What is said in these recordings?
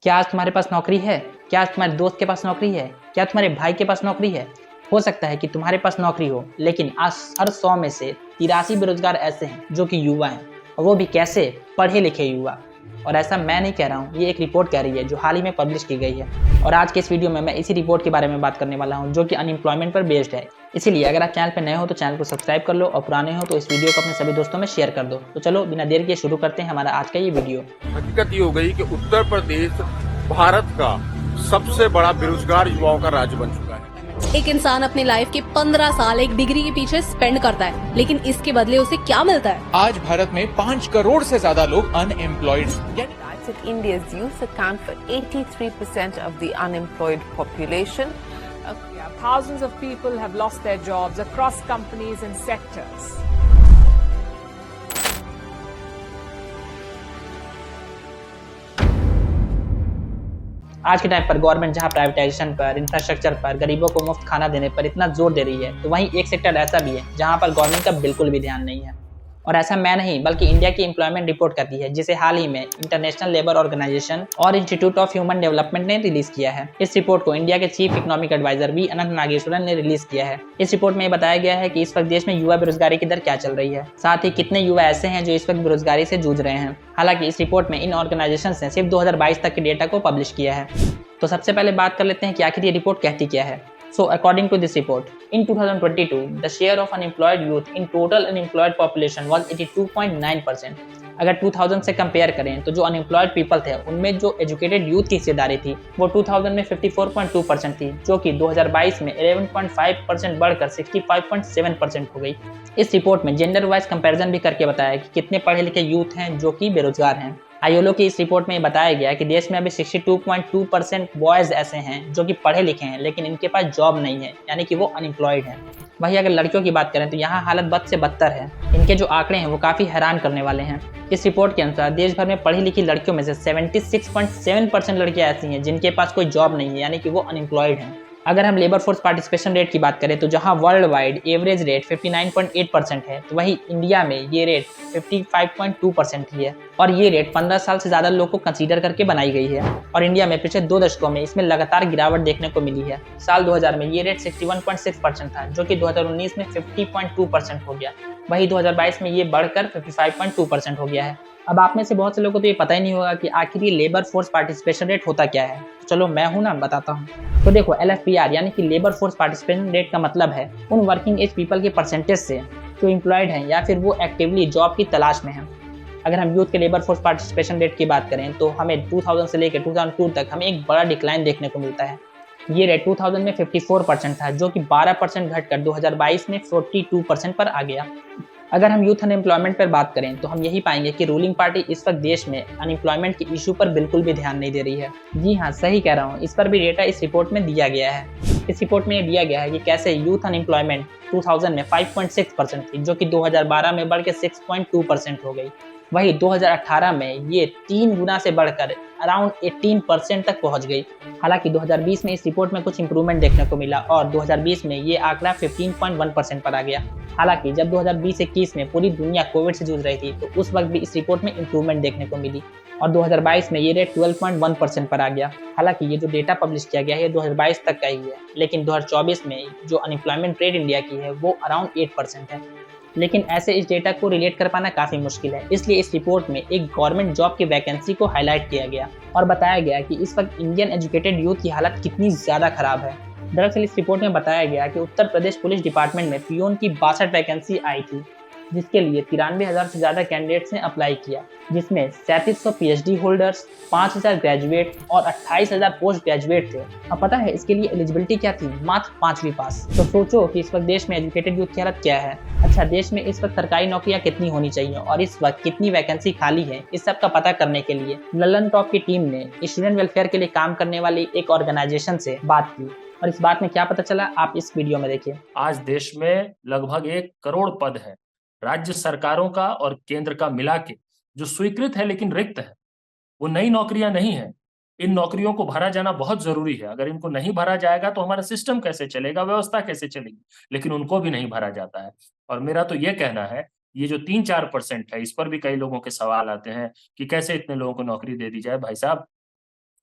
क्या आज तुम्हारे पास नौकरी है? क्या आज तुम्हारे दोस्त के पास नौकरी है? क्या तुम्हारे भाई के पास नौकरी है? हो सकता है कि तुम्हारे पास नौकरी हो, लेकिन आज हर 100 में से 83 बेरोजगार ऐसे हैं जो कि युवा हैं, और वो भी कैसे? पढ़े लिखे युवा। और ऐसा मैं नहीं कह रहा हूँ, ये एक रिपोर्ट कह रही है जो हाल ही में पब्लिश की गई है। और आज के इस वीडियो में मैं इसी रिपोर्ट के बारे में बात करने वाला हूँ जो कि अनएम्प्लॉयमेंट पर बेस्ड है। इसीलिए अगर आप चैनल पर नए हो तो चैनल को सब्सक्राइब कर लो, और पुराने हो तो इस वीडियो को अपने सभी दोस्तों में शेयर कर दो। तो चलो बिना देर के शुरू करते हैं हमारा आज का ये वीडियो। हकीकत ये हो गई कि उत्तर प्रदेश भारत का सबसे बड़ा बेरोजगार युवाओं का राज्य बन चुका है। एक इंसान अपनी लाइफ के 15 साल एक डिग्री के पीछे स्पेंड करता है, लेकिन इसके बदले उसे क्या मिलता है? आज भारत में 5 करोड़ से ज्यादा लोग अनएम्प्लॉयड हैं। That India's youth account for 83% of the unemployed population. Thousands of people have lost their jobs across companies and sectors. आज के टाइम पर गवर्नमेंट जहां प्राइवेटाइजेशन पर, इंफ्रास्ट्रक्चर पर, गरीबों को मुफ्त खाना देने पर इतना जोर दे रही है, तो वहीं एक सेक्टर ऐसा भी है जहां पर गवर्नमेंट का बिल्कुल भी ध्यान नहीं है। और ऐसा मैं नहीं बल्कि इंडिया की एम्प्लॉयमेंट रिपोर्ट कहती है, जिसे हाल ही में इंटरनेशनल लेबर ऑर्गेनाइजेशन और इंस्टीट्यूट ऑफ ह्यूमन डेवलपमेंट ने रिलीज किया है। इस रिपोर्ट को इंडिया के चीफ इकोनॉमिक एडवाइजर वी अनंत नागेश्वरन ने रिलीज किया है। इस रिपोर्ट में बताया गया है कि इस वक्त देश में युवा बेरोजगारी की दर क्या चल रही है, साथ ही कितने युवा ऐसे हैं जो इस वक्त बेरोजगारी से जूझ रहे हैं। हालांकि इस रिपोर्ट में इन ऑर्गेनाइजेशन ने सिर्फ 2022 तक के डेटा को पब्लिश किया है। तो सबसे पहले बात कर लेते हैं कि आखिर ये रिपोर्ट कहती क्या है। So according to this report, in 2022, the share of unemployed youth in total unemployed population was 82.9%. अगर 2000 से कंपेयर करें तो जो अनएम्प्लॉयड पीपल थे उनमें जो एजुकेटेड यूथ की हिस्सेदारी थी वो 2000 में 54.2% थी, जो कि 2022 में 11.5% बढ़कर 65.7% हो गई। इस रिपोर्ट में जेंडर वाइज कंपैरिजन भी करके बताया कि कितने पढ़े लिखे यूथ हैं जो कि बेरोजगार हैं। आईएलओ की इस रिपोर्ट में बताया गया कि देश में अभी 62.2% बॉयज ऐसे हैं जो कि पढ़े लिखे हैं, लेकिन इनके पास जॉब नहीं है, यानी कि वो अनएम्प्लॉयड हैं। वहीं अगर लड़कियों की बात करें तो यहाँ हालत बद से बदतर है। इनके जो आंकड़े हैं वो काफ़ी हैरान करने वाले हैं। इस रिपोर्ट के अनुसार देश भर में पढ़ी लिखी लड़कियों में से 76.7% लड़कियां ऐसी हैं जिनके पास कोई जॉब नहीं है, यानी कि वो अनएम्प्लॉयड हैं। अगर हम लेबर फोर्स पार्टिसिपेशन रेट की बात करें तो जहां वर्ल्ड वाइड एवरेज रेट 59.8% है, तो वहीं इंडिया में ये रेट 55.2% ही है। और ये रेट 15 साल से ज़्यादा लोग को कंसीडर करके बनाई गई है। और इंडिया में पिछले 2 दशकों में इसमें लगातार गिरावट देखने को मिली है। साल 2000 में ये रेट 61.6% था, जो कि 2019 में 50.2% हो गया। वहीं 2022 में ये बढ़कर 55.2% हो गया है। अब आप में से बहुत से लोगों को तो ये पता ही नहीं होगा कि आखिर ये लेबर फोर्स पार्टिसिपेशन रेट होता क्या है। तो चलो मैं हूं ना, बताता हूँ। तो देखो, LFPR यानी कि लेबर फोर्स पार्टिसिपेशन रेट का मतलब है उन वर्किंग एज पीपल के परसेंटेज से जो एम्प्लॉयड हैं या फिर वो एक्टिवली जॉब की तलाश में हैं। अगर हम यूथ के लेबर फोर्स पार्टिसिपेशन रेट की बात करें तो हमें 2000 से लेकर 2002 तक हमें एक बड़ा डिक्लाइन देखने को मिलता है। ये रेट 2000 में 54% था, जो कि 12% घटकर 2022 में 42% पर आ गया। अगर हम यूथ अनएम्प्लॉयमेंट पर बात करें तो हम यही पाएंगे कि रूलिंग पार्टी इस वक्त देश में अनएम्प्लॉयमेंट के इशू पर बिल्कुल भी ध्यान नहीं दे रही है। जी हाँ, सही कह रहा हूँ, इस पर भी डेटा इस रिपोर्ट में दिया गया है। इस रिपोर्ट में ये दिया गया है कि कैसे यूथ अनएम्प्लॉयमेंट 2000 में 5.6% थी, जो कि 2012 में बढ़ के 6.2% हो गई। वही 2018 में ये 3 गुना से बढ़कर अराउंड 18% तक पहुंच गई। हालांकि 2020 में इस रिपोर्ट में कुछ इंप्रूवमेंट देखने को मिला और 2020 में ये आंकड़ा 15.1% पर आ गया। हालांकि जब 2020-21 में पूरी दुनिया कोविड से जूझ रही थी तो उस वक्त भी इस रिपोर्ट में इंप्रूवमेंट देखने को मिली और 2022 में ये रेट 12.1% पर आ गया। हालांकि ये जो डेटा पब्लिश किया गया है ये 2022 तक का ही है, लेकिन 2024 में जो अनएम्प्लॉयमेंट रेट इंडिया की है वो अराउंड 8% है। लेकिन ऐसे इस डेटा को रिलेट कर पाना काफ़ी मुश्किल है, इसलिए इस रिपोर्ट में एक गवर्नमेंट जॉब की वैकेंसी को हाईलाइट किया गया और बताया गया कि इस वक्त इंडियन एजुकेटेड यूथ की हालत कितनी ज़्यादा खराब है। दरअसल इस रिपोर्ट में बताया गया कि उत्तर प्रदेश पुलिस डिपार्टमेंट में पियोन की 62 वैकेंसी आई थी, जिसके लिए 93,000 से ज़्यादा कैंडिडेट्स ने अप्लाई किया, जिसमें 3700 PhD होल्डर्स, 5000 ग्रेजुएट और 28,000 पोस्ट ग्रेजुएट थे। अब पता है इसके लिए एलिजिबिलिटी क्या थी? मात्र 5वीं पास। तो सोचो कि इस वक्त देश में एजुकेटेड यूथ की हालत क्या है। अच्छा, देश में इस वक्त सरकारी नौकरियां कितनी होनी चाहिए और इस वक्त कितनी वैकेंसी खाली है, इस सब का पता करने के लिए ललन टॉप की टीम ने स्टूडेंट वेलफेयर के लिए काम करने वाली एक ऑर्गेनाइजेशन से बात की और इस बात में क्या पता चला, आप इस वीडियो में देखिए। आज देश में लगभग 1 करोड़ पद है, राज्य सरकारों का और केंद्र का मिला के, जो स्वीकृत है लेकिन रिक्त है। वो नई नौकरियां नहीं है। इन नौकरियों को भरा जाना बहुत जरूरी है। अगर इनको नहीं भरा जाएगा तो हमारा सिस्टम कैसे चलेगा, व्यवस्था कैसे चलेगी? लेकिन उनको भी नहीं भरा जाता है। और मेरा तो ये कहना है, ये जो 3-4% है, इस पर भी कई लोगों के सवाल आते हैं कि कैसे इतने लोगों को नौकरी दे दी जाए। भाई साहब,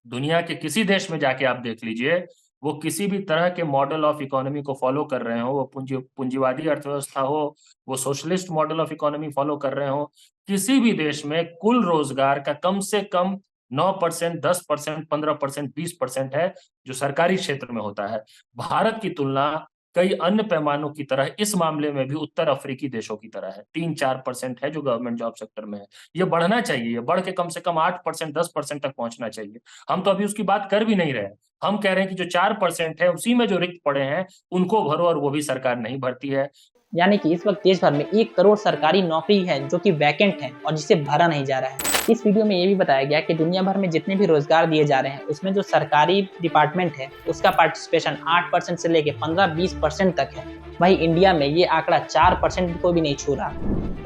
दुनिया के किसी देश में जाके आप देख लीजिए, वो किसी भी तरह के मॉडल ऑफ इकोनॉमी को फॉलो कर रहे हो, वो पूंजीवादी अर्थव्यवस्था हो, वो socialist model of economy follow कर रहे हो, किसी भी देश में कुल रोजगार का कम से कम 9%, 10%, 15%, 20% है, जो सरकारी क्षेत्र में होता है। भारत की तुलना कई अन्य पैमानों की तरह इस मामले में भी उत्तर अफ्रीकी देशों की तरह है। 3-4% है जो गवर्नमेंट जॉब सेक्टर में है। ये बढ़ना चाहिए, ये बढ़ के कम से कम 8%, 10% तक पहुंचना चाहिए। हम तो अभी उसकी बात कर भी नहीं रहे। हम कह रहे हैं कि जो 4% है, उसी में जो रिक्त पड़े हैं, उनको भरो, और वो भी सरकार नहीं भरती है। यानी कि इस वक्त देश भर में 1 करोड़ सरकारी नौकरी है जो कि वैकेंट है और जिसे भरा नहीं जा रहा है। इस वीडियो में ये भी बताया गया कि दुनिया भर में जितने भी रोजगार दिए जा रहे हैं उसमें जो सरकारी डिपार्टमेंट है उसका पार्टिसिपेशन 8% से लेके 15-20% तक है। वहीं इंडिया में ये आंकड़ा 4% को भी नहीं छू रहा।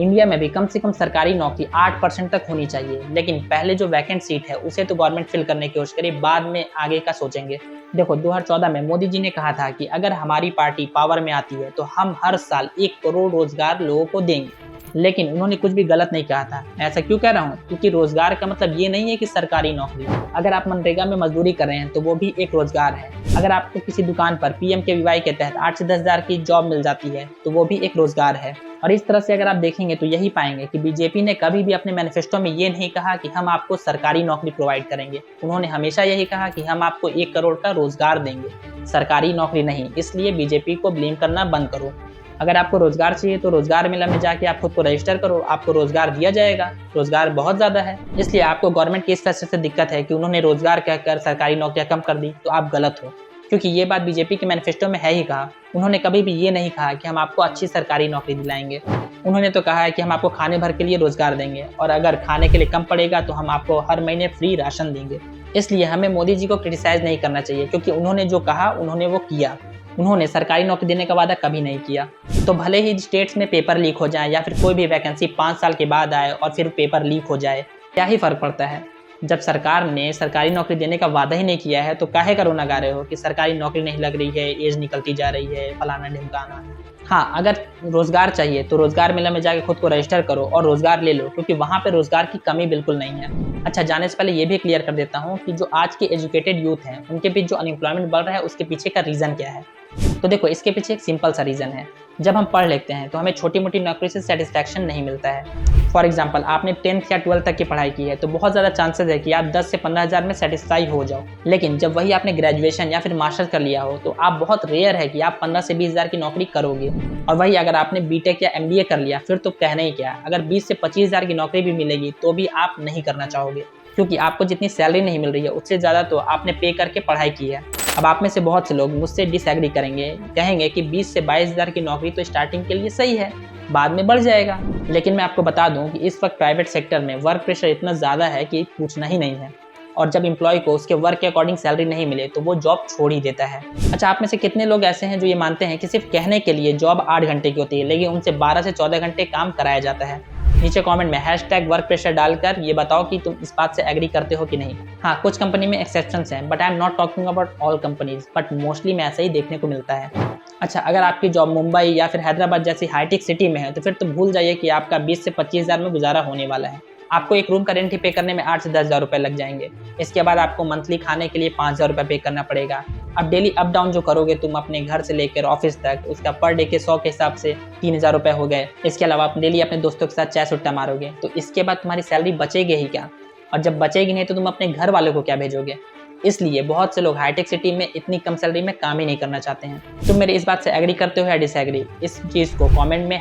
इंडिया में भी कम से कम सरकारी नौकरी 8% तक होनी चाहिए, लेकिन पहले जो वैकेंट सीट है उसे तो गवर्नमेंट फिल करने की कोशिश करे, बाद में आगे का सोचेंगे। देखो 2014 में मोदी जी ने कहा था कि अगर हमारी पार्टी पावर में आती है तो हम हर साल 1 करोड़ रोजगार लोगों को देंगे, लेकिन उन्होंने कुछ भी गलत नहीं कहा था। ऐसा क्यों कह रहा हूँ? क्योंकि रोजगार का मतलब ये नहीं है कि सरकारी नौकरी। अगर आप मनरेगा में मजदूरी कर रहे हैं तो वो भी एक रोजगार है। अगर आपको किसी दुकान पर PMKVY के तहत 8 से 10 हज़ार की जॉब मिल जाती है तो वो भी एक रोजगार है। और इस तरह से अगर आप देखेंगे तो यही पाएंगे कि बीजेपी ने कभी भी अपने मैनिफेस्टो में ये नहीं कहा कि हम आपको सरकारी नौकरी प्रोवाइड करेंगे। उन्होंने हमेशा यही कहा कि हम आपको 1 करोड़ का रोजगार देंगे, सरकारी नौकरी नहीं। इसलिए बीजेपी को ब्लेम करना बंद करो। अगर आपको रोजगार चाहिए तो रोजगार मेला में जाके आप खुद को रजिस्टर करो, आपको रोजगार दिया जाएगा। रोजगार बहुत ज्यादा है, इसलिए आपको गवर्नमेंट की इस फैसले से दिक्कत है कि उन्होंने रोजगार कहकर सरकारी नौकरियां कम कर दी, तो आप गलत हो। क्योंकि ये बात बीजेपी के मैनिफेस्टो में है ही कहा। उन्होंने कभी भी ये नहीं कहा कि हम आपको अच्छी सरकारी नौकरी दिलाएंगे। उन्होंने तो कहा है कि हम आपको खाने भर के लिए रोजगार देंगे, और अगर खाने के लिए कम पड़ेगा तो हम आपको हर महीने फ्री राशन देंगे। इसलिए हमें मोदी जी को क्रिटिसाइज नहीं करना चाहिए, क्योंकि उन्होंने जो कहा उन्होंने वो किया। उन्होंने सरकारी नौकरी देने का वादा कभी नहीं किया। तो भले ही स्टेट्स में पेपर लीक हो जाए या फिर कोई भी वैकेंसी 5 साल के बाद आए और फिर पेपर लीक हो जाए, क्या ही फर्क पड़ता है? जब सरकार ने सरकारी नौकरी देने का वादा ही नहीं किया है तो काहे का रोना गा रहे हो कि सरकारी नौकरी नहीं लग रही है, एज निकलती जा रही है, फलाना ढिमकाना। हाँ, अगर रोजगार चाहिए तो रोजगार मेला में जाके खुद को रजिस्टर करो और रोजगार ले लो, क्योंकि वहाँ पे रोजगार की कमी बिल्कुल नहीं है। अच्छा, जाने से पहले ये भी क्लियर कर देता हूँ कि जो आज के एजुकेटेड यूथ हैं उनके बीच जो अनएम्प्लॉयमेंट बढ़ रहा है उसके पीछे का रीज़न क्या है। तो देखो, इसके पीछे एक सिंपल सा रीज़न है। जब हम पढ़ लेते हैं तो हमें छोटी मोटी नौकरी से सेटिस्फैक्शन नहीं मिलता है। फॉर एग्जाम्पल, आपने 10th या 12th तक की पढ़ाई की है तो बहुत ज़्यादा चांसेस है कि आप 10 से 15 हज़ार में सेटिस्फाई हो जाओ। लेकिन जब वही आपने ग्रेजुएशन या फिर मास्टर्स कर लिया हो तो आप बहुत रेयर है कि आप 15 से 20 हज़ार की नौकरी करोगे। और वही अगर आपने BTech या MBA कर लिया फिर तो कहना ही क्या, अगर 20 से 25 हज़ार की नौकरी भी मिलेगी तो भी आप नहीं करना चाहोगे, क्योंकि आपको जितनी सैलरी नहीं मिल रही है उससे ज़्यादा तो आपने पे करके पढ़ाई की है। अब आप में से बहुत से लोग मुझसे डिसएग्री करेंगे, कहेंगे कि 20 से 22 हज़ार की नौकरी तो स्टार्टिंग के लिए सही है, बाद में बढ़ जाएगा। लेकिन मैं आपको बता दूं कि इस वक्त प्राइवेट सेक्टर में वर्क प्रेशर इतना ज़्यादा है कि पूछना ही नहीं है। और जब एम्प्लॉय को उसके वर्क के अकॉर्डिंग सैलरी नहीं मिले तो वो जॉब छोड़ ही देता है। अच्छा, आप में से कितने लोग ऐसे हैं जो ये मानते हैं कि सिर्फ कहने के लिए जॉब 8 घंटे की होती है, लेकिन उनसे 12 से 14 घंटे काम कराया जाता है? नीचे कमेंट में #वर्क प्रेशर डालकर ये बताओ कि तुम इस बात से एग्री करते हो कि नहीं। हाँ, कुछ कंपनी में एक्सेप्शंस हैं, but I am not talking about all companies, but mostly में ऐसा ही देखने को मिलता है। अच्छा, अगर आपकी जॉब मुंबई या फिर हैदराबाद जैसी हाईटेक सिटी में है तो फिर तो भूल जाइए कि आपका 20 से 25 हज़ार में गुजारा होने वाला है। आपको एक रूम का रेंट ही पे करने में 8 से 10 हज़ार रुपये लग जाएंगे। इसके बाद आपको मंथली खाने के लिए 5 हज़ार रुपये पे करना पड़ेगा। अब डेली अप डाउन जो करोगे तुम अपने घर से लेकर ऑफिस तक, उसका पर डे के 100 के हिसाब से 3 हज़ार रुपये हो गए। इसके अलावा आप डेली अपने दोस्तों के साथ चाय सुट्टा मारोगे, तो इसके बाद तुम्हारी सैलरी बचेगी ही क्या? और जब बचेगी नहीं तो तुम अपने घर वालों को क्या भेजोगे? इसलिए बहुत से लोग हाईटेक सिटी में इतनी कम सैलरी में काम ही नहीं करना चाहते हैं। तुम मेरी इस बात से एग्री करते हो या डिसएग्री? इस चीज़ को कमेंट में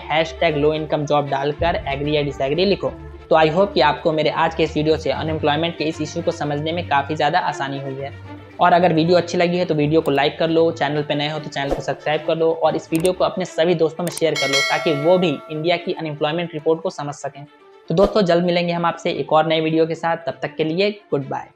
#लो इनकम जॉब डालकर एग्री या डिसएग्री लिखो। तो आई होप कि आपको मेरे आज के इस वीडियो से अनएम्प्लॉयमेंट के इस इशू को समझने में काफ़ी ज़्यादा आसानी हुई है। और अगर वीडियो अच्छी लगी है तो वीडियो को लाइक कर लो, चैनल पे नए हो तो चैनल को सब्सक्राइब कर लो और इस वीडियो को अपने सभी दोस्तों में शेयर कर लो ताकि वो भी इंडिया की अनएम्प्लॉयमेंट रिपोर्ट को समझ सकें। तो दोस्तों, जल्द मिलेंगे हम आपसे एक और नए वीडियो के साथ। तब तक के लिए गुड बाय।